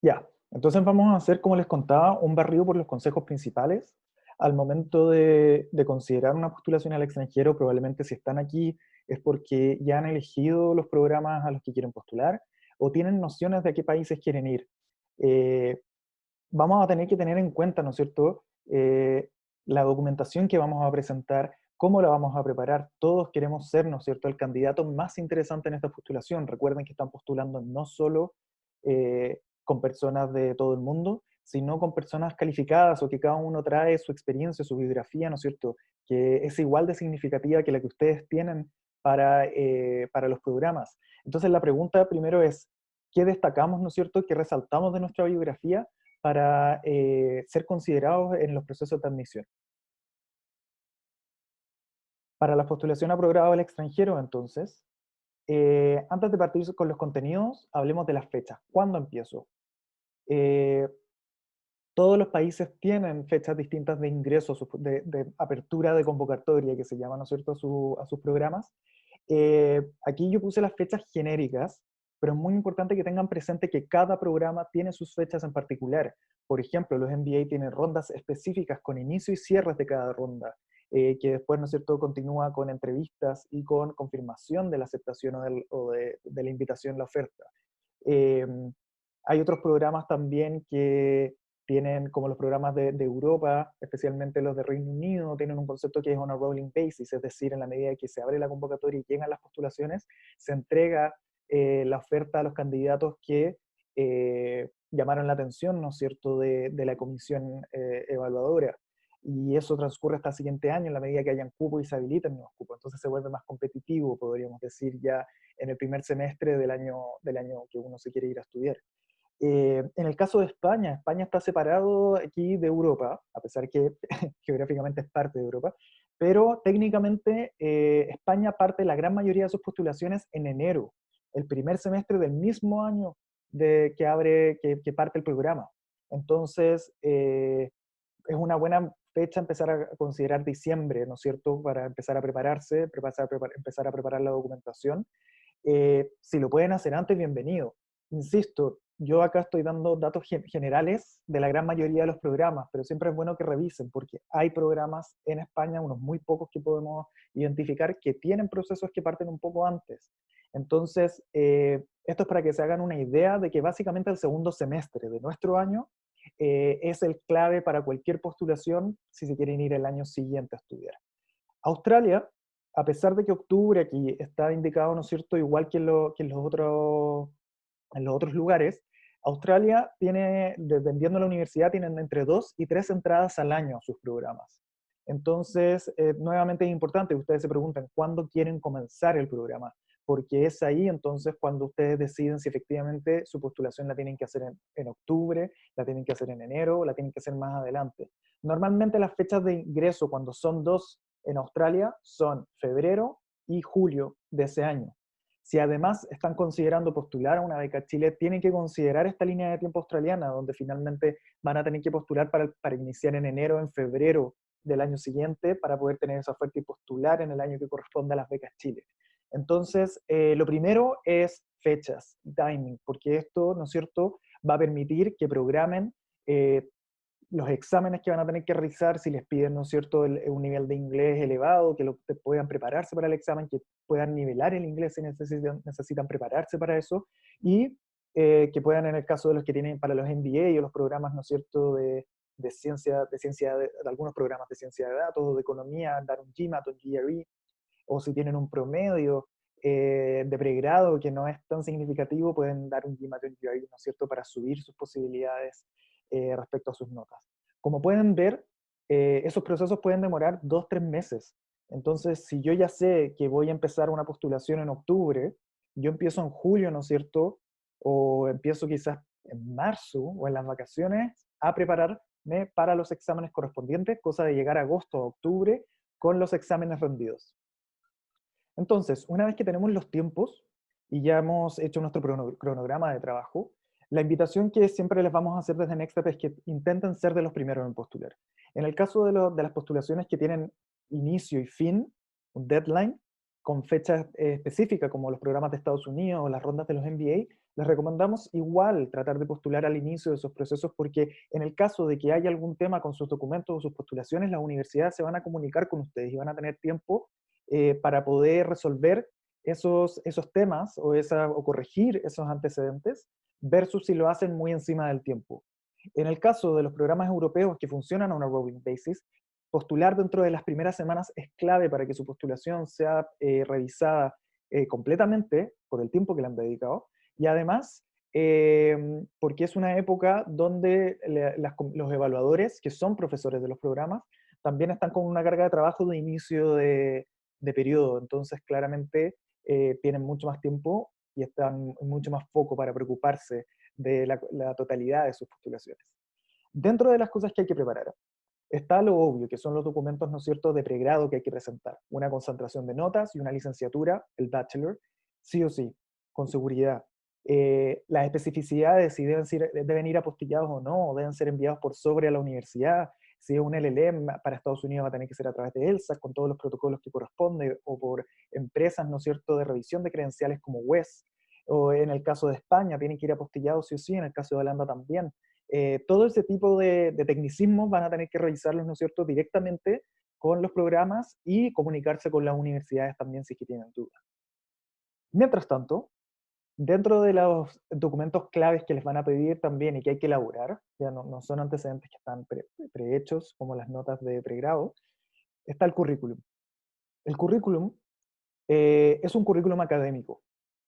Ya, entonces vamos a hacer, como les contaba, un barrido por los consejos principales. Al momento de considerar una postulación al extranjero, probablemente si están aquí es porque ya han elegido los programas a los que quieren postular o tienen nociones de a qué países quieren ir. Eh, Vamos a tener que tener en cuenta, ¿no es cierto?, la documentación que vamos a presentar, cómo la vamos a preparar. Todos queremos ser, ¿no es cierto?, el candidato más interesante en esta postulación. Recuerden que están postulando no solo con personas de todo el mundo, sino con personas calificadas o que cada uno trae su experiencia, su biografía, ¿no es cierto?, que es igual de significativa que la que ustedes tienen para los programas. Entonces la pregunta primero es, ¿qué destacamos, ¿no es cierto?, qué resaltamos de nuestra biografía para ser considerados en los procesos de admisión? Para la postulación a programa al extranjero, entonces, antes de partir con los contenidos, hablemos de las fechas. ¿Cuándo empiezo? Eh, Todos los países tienen fechas distintas de ingreso, de apertura de convocatoria, que se llama, ¿no es cierto?, a sus programas. Aquí yo puse las fechas genéricas, pero es muy importante que tengan presente que cada programa tiene sus fechas en particular. Por ejemplo, los MBA tienen rondas específicas con inicio y cierres de cada ronda, que después, ¿no es cierto?, continúa con entrevistas y con confirmación de la aceptación de la invitación, la oferta. Eh, Hay otros programas también que tienen, como los programas de Europa, especialmente los de Reino Unido, tienen un concepto que es on a rolling basis, es decir, en la medida que se abre la convocatoria y llegan las postulaciones, se entrega la oferta a los candidatos que llamaron la atención, ¿no es cierto?, de la comisión evaluadora. Y eso transcurre hasta el siguiente año, en la medida que hayan cupos y se habiliten nuevos cupos. Entonces se vuelve más competitivo, podríamos decir, ya en el primer semestre del año que uno se quiere ir a estudiar. En el caso de España, España está separado aquí de Europa, a pesar que geográficamente es parte de Europa, pero técnicamente España parte la gran mayoría de sus postulaciones en enero, el primer semestre del mismo año que parte el programa. Entonces, es una buena fecha empezar a considerar diciembre, ¿no es cierto?, para empezar a prepararse, empezar a preparar la documentación. Si lo pueden hacer antes, bienvenido. Insisto, yo acá estoy dando datos generales de la gran mayoría de los programas, pero siempre es bueno que revisen porque hay programas en España, unos muy pocos que podemos identificar, que tienen procesos que parten un poco antes. Entonces, esto es para que se hagan una idea de que básicamente el segundo semestre de nuestro año es el clave para cualquier postulación si se quieren ir el año siguiente a estudiar. Australia, a pesar de que octubre aquí está indicado, ¿no es cierto?, igual que en los otros lugares, Australia tiene, dependiendo de la universidad, tienen entre 2 y 3 entradas al año a sus programas. Entonces, nuevamente es importante que ustedes se pregunten cuándo quieren comenzar el programa, porque es ahí entonces cuando ustedes deciden si efectivamente su postulación la tienen que hacer en octubre, la tienen que hacer en enero, o la tienen que hacer más adelante. Normalmente las fechas de ingreso, cuando son dos en Australia, son febrero y julio de ese año. Si además están considerando postular a una beca Chile, tienen que considerar esta línea de tiempo australiana, donde finalmente van a tener que postular para iniciar en enero, en febrero del año siguiente, para poder tener esa oferta y postular en el año que corresponde a las becas Chile. Entonces, lo primero es fechas, timing, porque esto, ¿no es cierto?, va a permitir que programen los exámenes que van a tener que realizar, si les piden, ¿no es cierto?, un nivel de inglés elevado, que puedan prepararse para el examen, que puedan nivelar el inglés si necesitan prepararse para eso, y que puedan, en el caso de los que tienen para los MBA o los programas, ¿no es cierto?, de algunos programas de ciencia de datos o de economía, dar un GMAT o un GRE, o si tienen un promedio de pregrado que no es tan significativo, pueden dar un GMAT o un GRE, ¿no es cierto?, para subir sus posibilidades respecto a sus notas. Como pueden ver, esos procesos pueden demorar 2 o 3 meses. Entonces, si yo ya sé que voy a empezar una postulación en octubre, yo empiezo en julio, ¿no es cierto?, o empiezo quizás en marzo o en las vacaciones a prepararme para los exámenes correspondientes, cosa de llegar a agosto o octubre con los exámenes rendidos. Entonces, una vez que tenemos los tiempos y ya hemos hecho nuestro cronograma de trabajo, la invitación que siempre les vamos a hacer desde NextStep es que intenten ser de los primeros en postular. En el caso de las postulaciones que tienen inicio y fin, un deadline, con fecha específica, como los programas de Estados Unidos o las rondas de los MBA, les recomendamos igual tratar de postular al inicio de esos procesos porque en el caso de que haya algún tema con sus documentos o sus postulaciones, las universidades se van a comunicar con ustedes y van a tener tiempo para poder resolver esos temas o corregir esos antecedentes versus si lo hacen muy encima del tiempo. En el caso de los programas europeos que funcionan a una rolling basis, postular dentro de las primeras semanas es clave para que su postulación sea revisada completamente por el tiempo que le han dedicado y además porque es una época donde los evaluadores, que son profesores de los programas, también están con una carga de trabajo de inicio de periodo, entonces claramente tienen mucho más tiempo y están mucho más foco para preocuparse de la totalidad de sus postulaciones. Dentro de las cosas que hay que preparar, está lo obvio, que son los documentos, ¿no es cierto?, de pregrado que hay que presentar. Una concentración de notas y una licenciatura, el bachelor, sí o sí, con seguridad. Las especificidades, si deben ir apostillados o no, o deben ser enviados por sobre a la universidad, si es un LLM para Estados Unidos va a tener que ser a través de ELSA, con todos los protocolos que corresponde, o por empresas, ¿no es cierto?, de revisión de credenciales como WES, o en el caso de España tienen que ir apostillados sí o sí, en el caso de Holanda también. Todo ese tipo de tecnicismos van a tener que revisarlos, ¿no es cierto?, directamente con los programas y comunicarse con las universidades también si es que tienen dudas. Mientras tanto, dentro de los documentos claves que les van a pedir también y que hay que elaborar, ya no son antecedentes que están prehechos como las notas de pregrado, está el currículum. El currículum es un currículum académico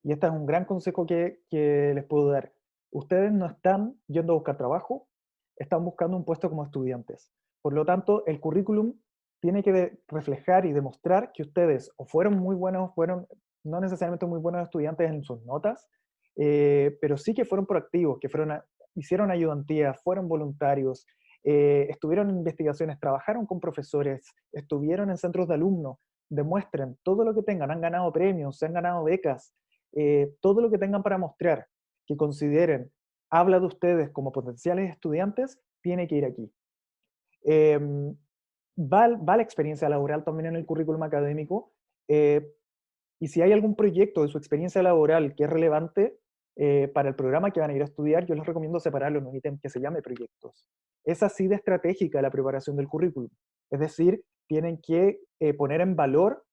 y este es un gran consejo que les puedo dar. Ustedes no están yendo a buscar trabajo, están buscando un puesto como estudiantes. Por lo tanto, el currículum tiene que reflejar y demostrar que ustedes o fueron muy buenos, fueron no necesariamente muy buenos estudiantes en sus notas, pero sí que fueron proactivos, que hicieron ayudantías, fueron voluntarios, estuvieron en investigaciones, trabajaron con profesores, estuvieron en centros de alumnos, demuestren todo lo que tengan, han ganado premios, se han ganado becas, todo lo que tengan para mostrar, que consideren, habla de ustedes como potenciales estudiantes, tiene que ir aquí. Eh, va la experiencia laboral también en el currículum académico, eh, y si hay algún proyecto de su experiencia laboral que es relevante para el programa que van a ir a estudiar, yo les recomiendo separarlo en un ítem que se llame proyectos. Es así de estratégica la preparación del currículum. Es decir, tienen que poner en valor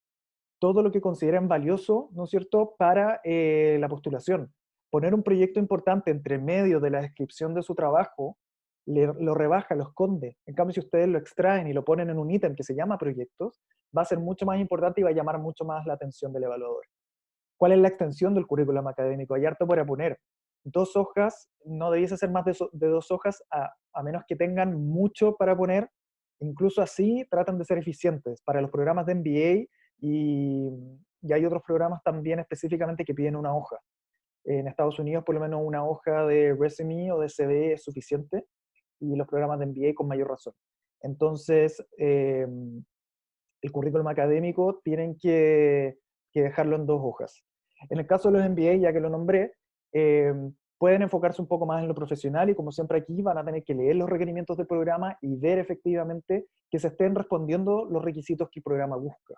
todo lo que consideren valioso, ¿no es cierto?, para la postulación. Poner un proyecto importante entre medio de la descripción de su trabajo, lo rebaja, lo esconde. En cambio, si ustedes lo extraen y lo ponen en un ítem que se llama proyectos, va a ser mucho más importante y va a llamar mucho más la atención del evaluador. ¿Cuál es la extensión del currículum académico? Hay harto para poner. 2 hojas, no debiese ser más de 2 hojas, a menos que tengan mucho para poner. Incluso así tratan de ser eficientes. Para los programas de MBA y hay otros programas también específicamente que piden una hoja. En Estados Unidos por lo menos una hoja de resume o de CV es suficiente y los programas de MBA con mayor razón. Entonces, el currículum académico tienen que dejarlo en 2 hojas. En el caso de los MBA, ya que lo nombré, eh, pueden enfocarse un poco más en lo profesional y como siempre aquí van a tener que leer los requerimientos del programa y ver efectivamente que se estén respondiendo los requisitos que el programa busca.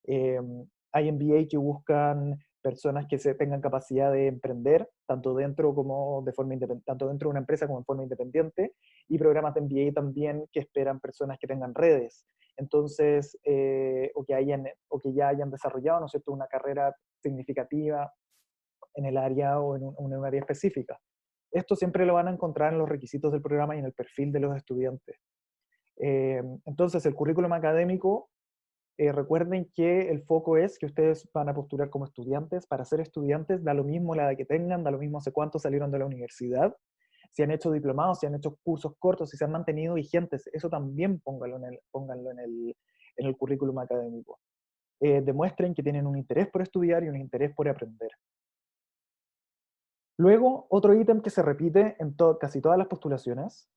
Eh, hay MBA que buscan personas que tengan capacidad de emprender, tanto dentro como de forma independiente, tanto dentro de una empresa como en forma independiente, y programas de MBA también que esperan personas que tengan redes, entonces, o que ya hayan desarrollado, ¿no es cierto?, una carrera significativa en el área o en un área específica. Esto siempre lo van a encontrar en los requisitos del programa y en el perfil de los estudiantes. Entonces, el currículum académico, recuerden que el foco es que ustedes van a postular como estudiantes. Para ser estudiantes da lo mismo la edad que tengan, da lo mismo hace cuánto salieron de la universidad, si han hecho diplomados, si han hecho cursos cortos, si se han mantenido vigentes, eso también pónganlo en el currículum académico. Demuestren que tienen un interés por estudiar y un interés por aprender. Luego, otro ítem que se repite en casi todas las postulaciones,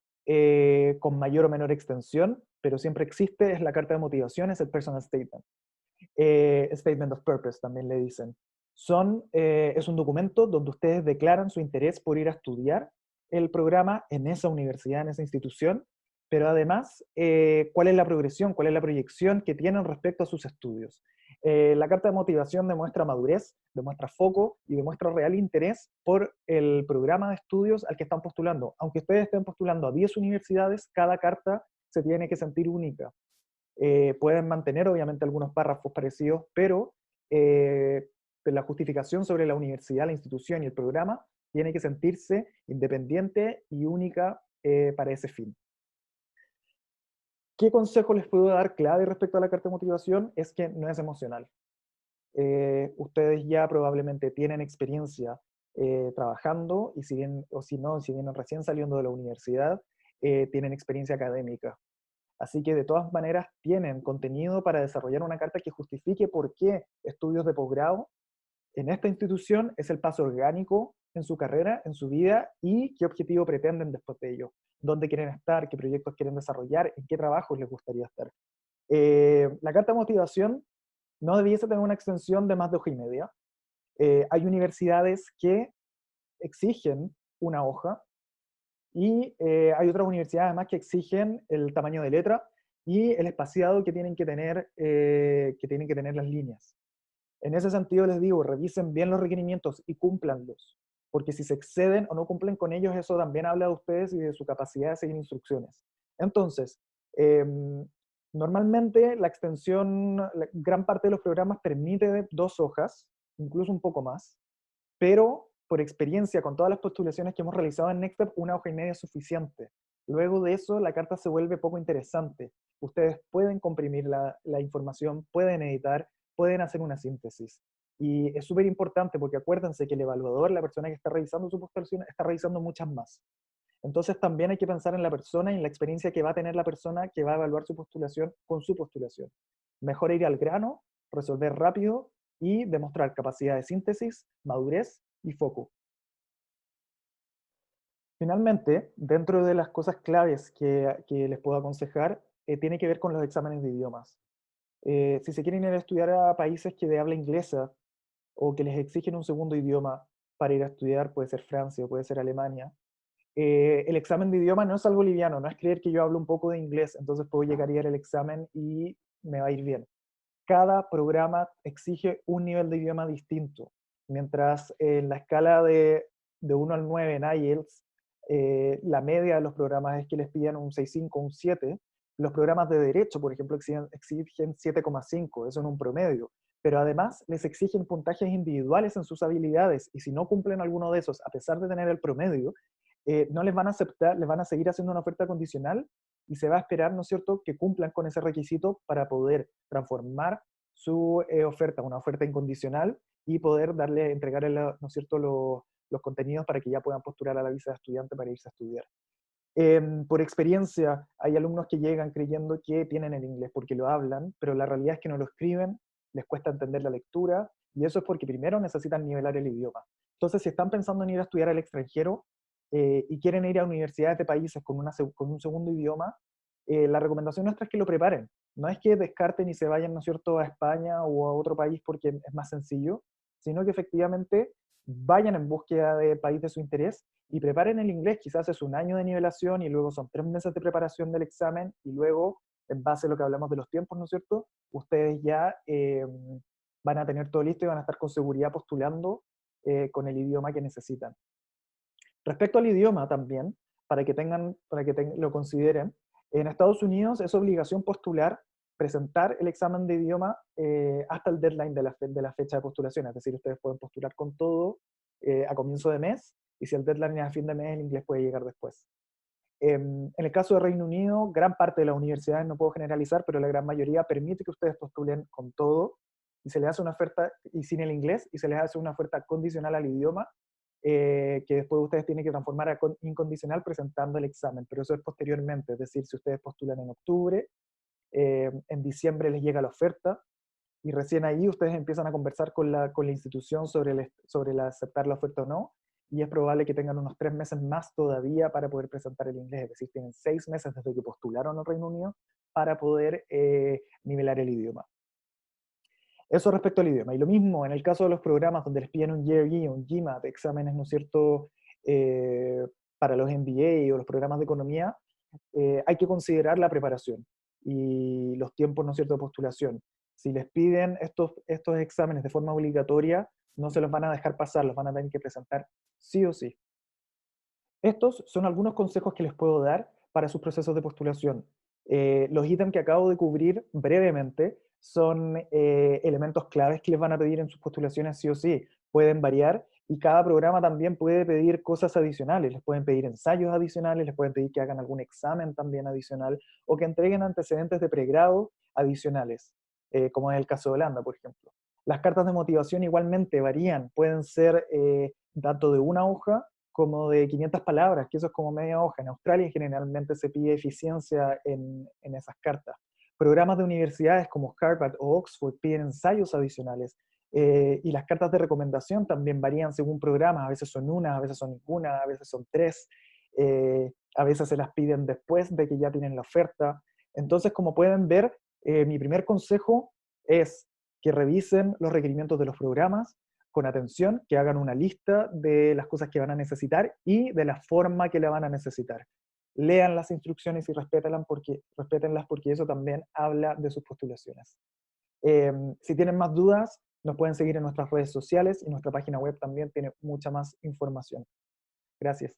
con mayor o menor extensión, pero siempre existe, es la carta de motivación, es el personal statement. Statement of Purpose también le dicen. Es un documento donde ustedes declaran su interés por ir a estudiar el programa en esa universidad, en esa institución, pero además, cuál es la progresión, cuál es la proyección que tienen respecto a sus estudios. La carta de motivación demuestra madurez, demuestra foco y demuestra real interés por el programa de estudios al que están postulando. Aunque ustedes estén postulando a 10 universidades, cada carta se tiene que sentir única. Pueden mantener obviamente algunos párrafos parecidos, pero la justificación sobre la universidad, la institución y el programa tiene que sentirse independiente y única para ese fin. ¿Qué consejo les puedo dar clave respecto a la carta de motivación? Es que no es emocional. Ustedes ya probablemente tienen experiencia trabajando y si bien, o si no, si vienen recién saliendo de la universidad, tienen experiencia académica. Así que de todas maneras tienen contenido para desarrollar una carta que justifique por qué estudios de posgrado en esta institución es el paso orgánico en su carrera, en su vida, y qué objetivo pretenden después de ello. Dónde quieren estar, qué proyectos quieren desarrollar, en qué trabajos les gustaría estar. La carta de motivación no debiese tener una extensión de más de hoja y media. Hay universidades que exigen una hoja y hay otras universidades además que exigen el tamaño de letra y el espaciado que tienen que tener las líneas. En ese sentido les digo, revisen bien los requerimientos y cúmplanlos, porque si se exceden o no cumplen con ellos, eso también habla de ustedes y de su capacidad de seguir instrucciones. Entonces, eh, normalmente la extensión, gran parte de los programas permite 2 hojas, incluso un poco más, pero por experiencia con todas las postulaciones que hemos realizado en NextStep, 1 hoja y media es suficiente. Luego de eso, la carta se vuelve poco interesante. Ustedes pueden comprimir la información, pueden editar, pueden hacer una síntesis. Y es súper importante porque acuérdense que el evaluador, la persona que está revisando su postulación, está revisando muchas más. Entonces también hay que pensar en la persona y en la experiencia que va a tener la persona que va a evaluar su postulación con su postulación. Mejor ir al grano, resolver rápido y demostrar capacidad de síntesis, madurez y foco. Finalmente, dentro de las cosas claves que les puedo aconsejar, tiene que ver con los exámenes de idiomas. Si se quieren ir a estudiar a países que de habla inglesa o que les exigen un segundo idioma para ir a estudiar, puede ser Francia o puede ser Alemania, el examen de idioma no es algo liviano, no es creer que yo hablo un poco de inglés, entonces puedo llegar a ir al examen y me va a ir bien. Cada programa exige un nivel de idioma distinto. Mientras en la escala de 1 al 9 en IELTS, la media de los programas es que les pidan un 6,5, un 7, los programas de derecho, por ejemplo, exigen 7,5, eso en un promedio. Pero además les exigen puntajes individuales en sus habilidades y si no cumplen alguno de esos, a pesar de tener el promedio, no les van a aceptar, les van a seguir haciendo una oferta condicional y se va a esperar, ¿no es cierto?, que cumplan con ese requisito para poder transformar su oferta, una oferta incondicional y poder darle, entregarle, ¿no es cierto?, los contenidos para que ya puedan postular a la visa de estudiante para irse a estudiar. Por experiencia, hay alumnos que llegan creyendo que tienen el inglés porque lo hablan, pero la realidad es que no lo escriben, les cuesta entender la lectura, y eso es porque primero necesitan nivelar el idioma. Entonces, si están pensando en ir a estudiar al extranjero y quieren ir a universidades de países con un segundo idioma, la recomendación nuestra es que lo preparen. No es que descarten y se vayan, ¿no es cierto?, a España o a otro país porque es más sencillo, sino que efectivamente vayan en búsqueda de país de su interés y preparen el inglés. Quizás es un año de nivelación y luego son 3 meses de preparación del examen y luego, en base a lo que hablamos de los tiempos, ¿no es cierto?, ustedes ya van a tener todo listo y van a estar con seguridad postulando con el idioma que necesitan. Respecto al idioma también, lo consideren, en Estados Unidos es obligación postular, presentar el examen de idioma hasta el deadline de la fecha de postulación, es decir, ustedes pueden postular con todo a comienzo de mes, y si el deadline es a fin de mes, el inglés puede llegar después. En el caso de Reino Unido, gran parte de las universidades, no puedo generalizar, pero la gran mayoría permite que ustedes postulen con todo, y se les hace una oferta, y sin el inglés, y se les hace una oferta condicional al idioma, que después ustedes tienen que transformar a incondicional presentando el examen, pero eso es posteriormente, es decir, si ustedes postulan en octubre, en diciembre les llega la oferta, y recién ahí ustedes empiezan a conversar con la institución sobre aceptar la oferta o no, y es probable que tengan unos 3 meses más todavía para poder presentar el inglés, es decir, tienen 6 meses desde que postularon al Reino Unido para poder nivelar el idioma. Eso respecto al idioma. Y lo mismo en el caso de los programas donde les piden un GRE o un GMAT, exámenes, ¿no es cierto?, para los MBA o los programas de economía, hay que considerar la preparación y los tiempos, ¿no es cierto?, de postulación. Si les piden estos exámenes de forma obligatoria, no se los van a dejar pasar, los van a tener que presentar sí o sí. Estos son algunos consejos que les puedo dar para sus procesos de postulación. Los ítems que acabo de cubrir brevemente son elementos claves que les van a pedir en sus postulaciones sí o sí. Pueden variar y cada programa también puede pedir cosas adicionales. Les pueden pedir ensayos adicionales, les pueden pedir que hagan algún examen también adicional o que entreguen antecedentes de pregrado adicionales, como es el caso de Holanda, por ejemplo. Las cartas de motivación igualmente varían, pueden ser tanto de una hoja como de 500 palabras, que eso es como media hoja. En Australia generalmente se pide eficiencia en esas cartas. Programas de universidades como Harvard o Oxford piden ensayos adicionales. Y las cartas de recomendación también varían según programas, a veces son una, a veces son ninguna, a veces son tres, a veces se las piden después de que ya tienen la oferta. Entonces, como pueden ver, mi primer consejo es que revisen los requerimientos de los programas, con atención, que hagan una lista de las cosas que van a necesitar y de la forma que la van a necesitar. Lean las instrucciones y respétenlas porque eso también habla de sus postulaciones. Si tienen más dudas, nos pueden seguir en nuestras redes sociales y nuestra página web también tiene mucha más información. Gracias.